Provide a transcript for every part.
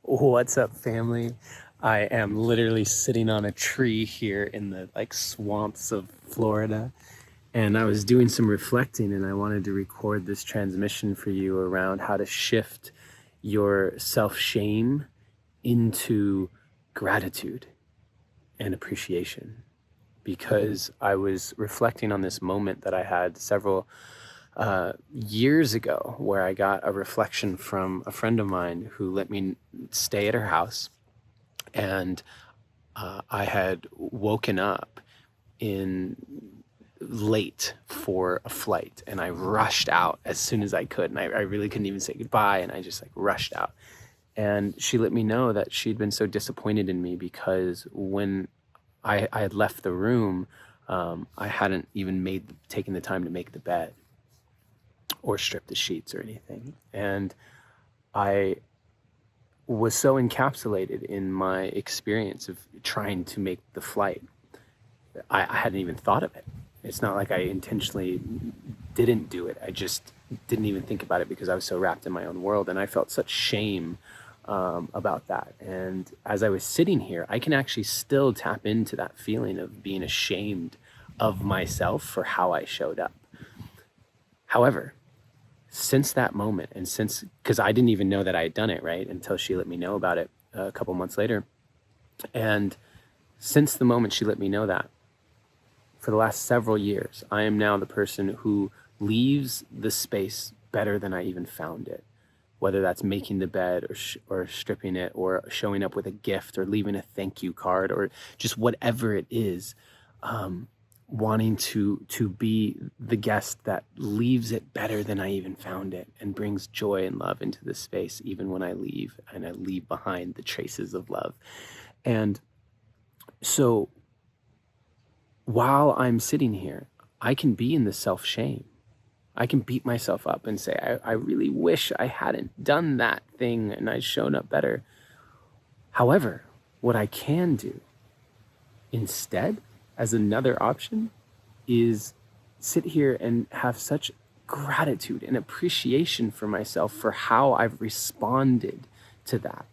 What's up, family? I am literally sitting on a tree here in the swamps of Florida, and I was doing some reflecting, and I wanted to record this transmission for you around how to shift your self-shame into gratitude and appreciation. Because I was reflecting on this moment that I had several years ago, where I got a reflection from a friend of mine who let me stay at her house, and I had woken up in late for a flight, and I rushed out as soon as I could, and I really couldn't even say goodbye, and I just rushed out. And she let me know that she'd been so disappointed in me because when I had left the room, I hadn't even taken the time to make the bed or strip the sheets or anything. And I was so encapsulated in my experience of trying to make the flight. I hadn't even thought of it. It's not like I intentionally didn't do it. I just didn't even think about it because I was so wrapped in my own world. And I felt such shame about that. And as I was sitting here, I can actually still tap into that feeling of being ashamed of myself for how I showed up. However, since that moment, and because I didn't even know that I had done it, right, until she let me know about it a couple months later. And since the moment she let me know that, for the last several years, I am now the person who leaves the space better than I even found it. Whether that's making the bed or stripping it, or showing up with a gift, or leaving a thank you card, or just whatever it is, wanting to be the guest that leaves it better than I even found it, and brings joy and love into the space even when I leave, and I leave behind the traces of love. And so while I'm sitting here, I can be in the self-shame. I can beat myself up and say, I really wish I hadn't done that thing and I'd shown up better. However, what I can do instead, as another option, is sit here and have such gratitude and appreciation for myself for how I've responded to that,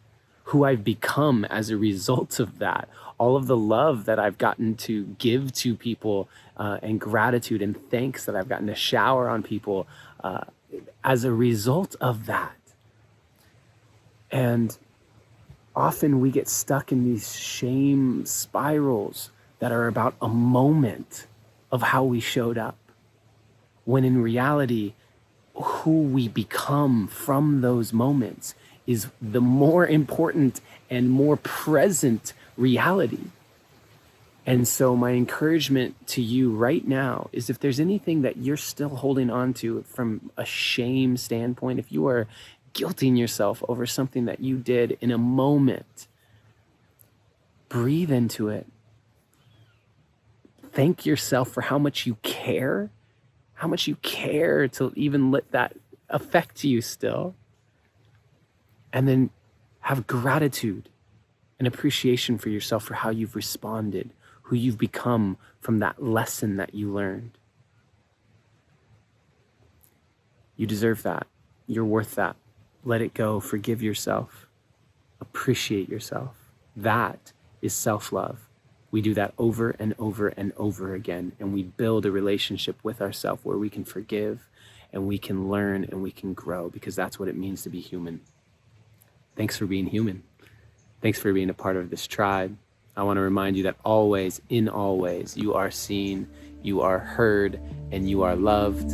who I've become as a result of that, all of the love that I've gotten to give to people, and gratitude and thanks that I've gotten to shower on people as a result of that. And often we get stuck in these shame spirals that are about a moment of how we showed up, when in reality, who we become from those moments is the more important and more present reality. And so my encouragement to you right now is, if there's anything that you're still holding on to from a shame standpoint, if you are guilting yourself over something that you did in a moment, breathe into it. Thank yourself for how much you care to even let that affect you still. And then have gratitude and appreciation for yourself for how you've responded, who you've become from that lesson that you learned. You deserve that. You're worth that. Let it go. Forgive yourself. Appreciate yourself. That is self-love. We do that over and over and over again, and we build a relationship with ourselves where we can forgive, and we can learn, and we can grow, because that's what it means to be human. Thanks for being human. Thanks for being a part of this tribe. I want to remind you that always, in all ways, you are seen, you are heard, and you are loved.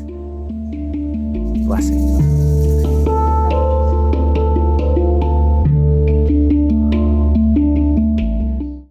Blessings.